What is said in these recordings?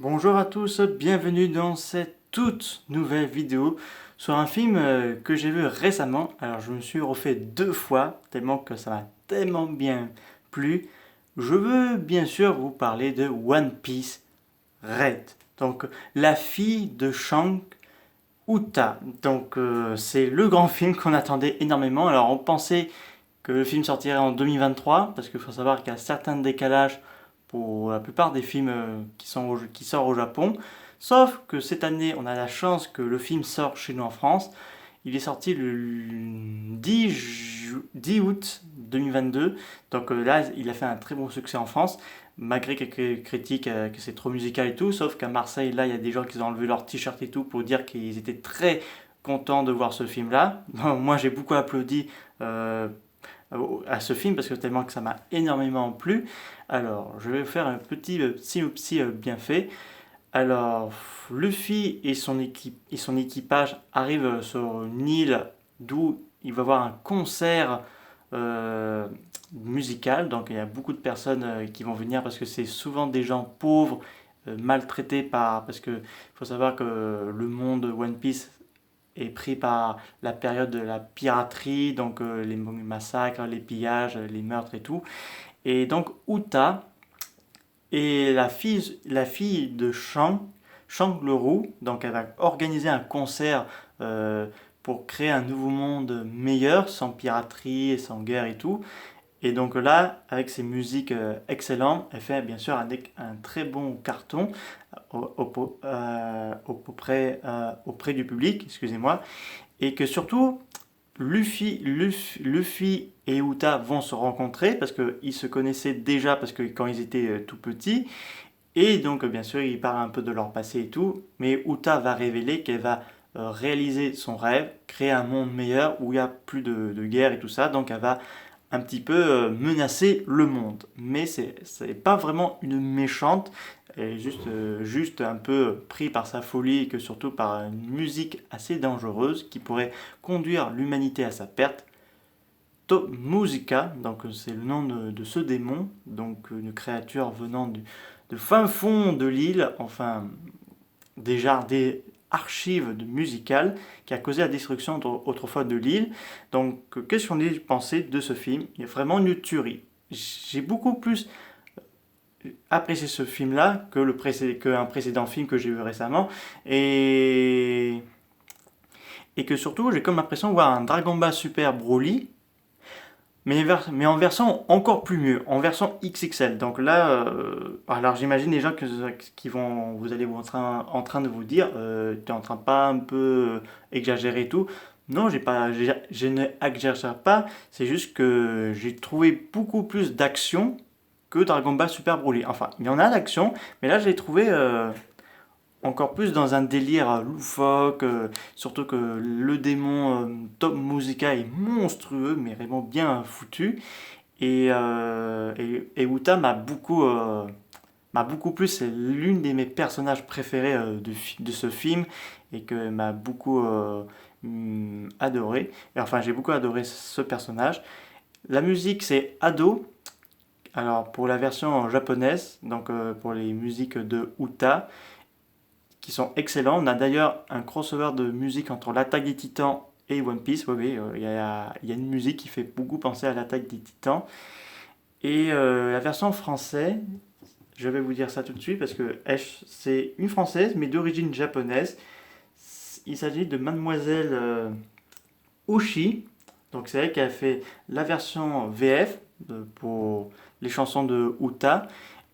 Bonjour à tous, bienvenue dans cette toute nouvelle vidéo sur un film que j'ai vu récemment. Alors je me suis refait 2 fois, tellement que ça m'a tellement bien plu. Je veux bien sûr vous parler de One Piece Red. Donc la fille de Shanks Uta. Donc c'est le grand film qu'on attendait énormément. Alors on pensait que le film sortirait en 2023, parce qu'il faut savoir qu'il y a certains décalages pour la plupart des films qui sortent au Japon. Sauf que cette année, on a la chance que le film sort chez nous en France. Il est sorti le 10 août 2022. Donc là, il a fait un très bon succès en France, malgré quelques critiques que c'est trop musical et tout. Sauf qu'à Marseille, là, il y a des gens qui ont enlevé leur t-shirt et tout pour dire qu'ils étaient très contents de voir ce film-là. Moi, j'ai beaucoup applaudi à ce film parce que tellement que ça m'a énormément plu. Alors, je vais faire un petit synopsis bien fait. Alors, Luffy et son équipage arrivent sur une île d'où il va y avoir un concert euh, musical. Donc, il y a beaucoup de personnes qui vont venir parce que c'est souvent des gens pauvres, maltraités parce que faut savoir que le monde One Piece est pris par la période de la piraterie, donc les massacres, les pillages, les meurtres et tout. Et donc, Uta et la fille de Shang le roux, donc elle va organiser un concert pour créer un nouveau monde meilleur, sans piraterie et sans guerre et tout. Et donc là, avec ses musiques excellentes, elle fait bien sûr un très bon carton auprès du public, excusez-moi, et que surtout, Luffy et Uta vont se rencontrer parce qu'ils se connaissaient déjà parce que quand ils étaient tout petits. Et donc, bien sûr, ils parlent un peu de leur passé et tout. Mais Uta va révéler qu'elle va réaliser son rêve, créer un monde meilleur où il n'y a plus de guerre et tout ça. Donc, elle va un petit peu menacer le monde. Mais c'est pas vraiment une méchante. Elle est juste un peu pris par sa folie et que surtout par une musique assez dangereuse qui pourrait conduire l'humanité à sa perte. To Musica, donc c'est le nom de ce démon, donc une créature venant de fin fond de l'île, enfin des archives musicales qui a causé la destruction autrefois de l'île. Donc qu'est-ce qu'on a pensé de ce film? Il y a vraiment une tuerie. J'ai beaucoup plus apprécié ce film-là qu'un précédent film que j'ai vu récemment et que surtout j'ai comme l'impression de voir un Dragon Ball Super Broly mais en version encore plus mieux, en version XXL. Donc là, alors j'imagine les gens qui vont, vous allez en train de vous dire, tu es en train de pas un peu exagérer et tout. Non, je n'exagère pas, c'est juste que j'ai trouvé beaucoup plus d'action que Dragon Ball Super Broly. Enfin, il y en a d'action, mais là je l'ai trouvé encore plus dans un délire loufoque, surtout que le démon Top Musica est monstrueux, mais vraiment bien foutu. Et Uta m'a beaucoup plu, c'est l'une de mes personnages préférés de ce film et que m'a beaucoup adoré. Et enfin, j'ai beaucoup adoré ce personnage. La musique, c'est Ado. Alors, pour la version japonaise, donc pour les musiques de Uta, qui sont excellents. On a d'ailleurs un crossover de musique entre l'Attaque des Titans et One Piece. Oui, oui, il y a une musique qui fait beaucoup penser à l'Attaque des Titans. Et la version française, je vais vous dire ça tout de suite parce que c'est une française mais d'origine japonaise. Il s'agit de Mademoiselle Oshi. Donc c'est elle qui a fait la version VF pour les chansons de Uta.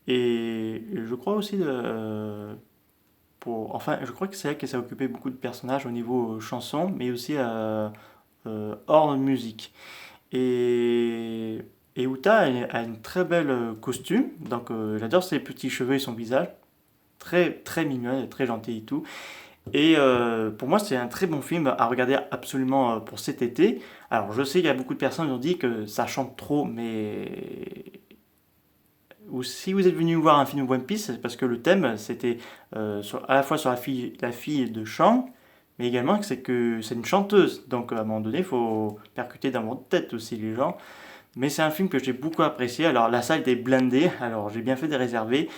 Et je crois aussi enfin, je crois que c'est elle qui s'est occupée beaucoup de personnages au niveau chanson, mais aussi hors musique. Et, et Uta a une très belle costume, donc j'adore ses petits cheveux et son visage, très très mignon, très gentil et tout. Et pour moi, c'est un très bon film à regarder absolument pour cet été. Alors, je sais qu'il y a beaucoup de personnes qui ont dit que ça chante trop, mais ou si vous êtes venu voir un film One Piece, c'est parce que le thème c'était à la fois sur la fille de Shang, mais également que c'est une chanteuse. Donc à un moment donné, il faut percuter dans votre tête aussi les gens. Mais c'est un film que j'ai beaucoup apprécié. Alors la salle était blindée, alors j'ai bien fait de réserver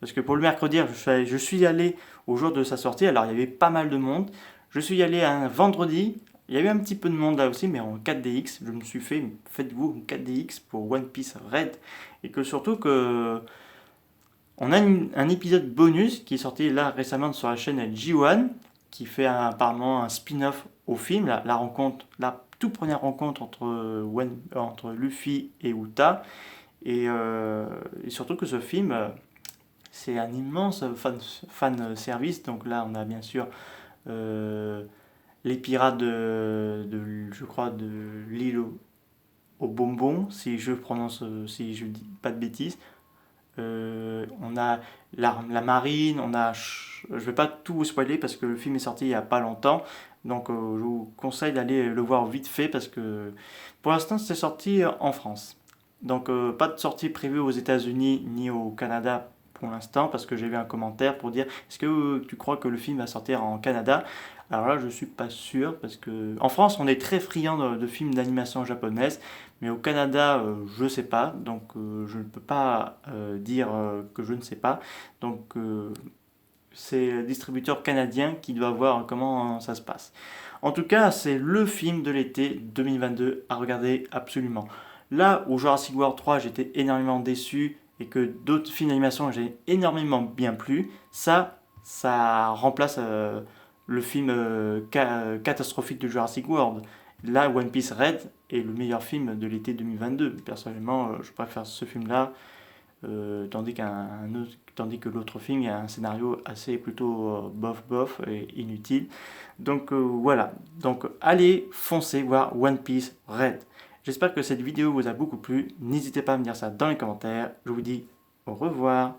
Parce que pour le mercredi, je suis allé au jour de sa sortie, alors il y avait pas mal de monde. Je suis allé un vendredi, il y avait un petit peu de monde là aussi, mais en 4DX. Je me suis fait, faites-vous, une 4DX pour One Piece Red. Et que surtout que on a un épisode bonus qui est sorti là récemment sur la chaîne G1, qui fait apparemment un spin-off au film, la rencontre, la toute première rencontre entre Luffy et Uta. Et surtout que ce film, c'est un immense fan service. Donc là, on a bien sûr euh, les pirates je crois, de l'île au bonbon, si je dis pas de bêtises. On a la marine, je vais pas tout vous spoiler parce que le film est sorti il y a pas longtemps, donc je vous conseille d'aller le voir vite fait parce que pour l'instant c'est sorti en France. Donc pas de sortie prévue aux États-Unis ni au Canada pour l'instant parce que j'ai vu un commentaire pour dire est-ce que tu crois que le film va sortir en Canada? Alors là je suis pas sûr parce que en France on est très friand de films d'animation japonaise. Mais au Canada, je ne sais pas, donc je ne peux pas dire que je ne sais pas. Donc c'est le distributeur canadien qui doit voir comment ça se passe. En tout cas, c'est le film de l'été 2022 à regarder absolument. Là où Jurassic World 3, j'étais énormément déçu et que d'autres films d'animation j'ai énormément bien plu, ça remplace le film catastrophique de Jurassic World. Là, One Piece Red est le meilleur film de l'été 2022. Personnellement, je préfère ce film-là, tandis que l'autre film, il y a un scénario assez plutôt bof et inutile. Donc voilà. Donc allez, foncez voir One Piece Red. J'espère que cette vidéo vous a beaucoup plu. N'hésitez pas à me dire ça dans les commentaires. Je vous dis au revoir.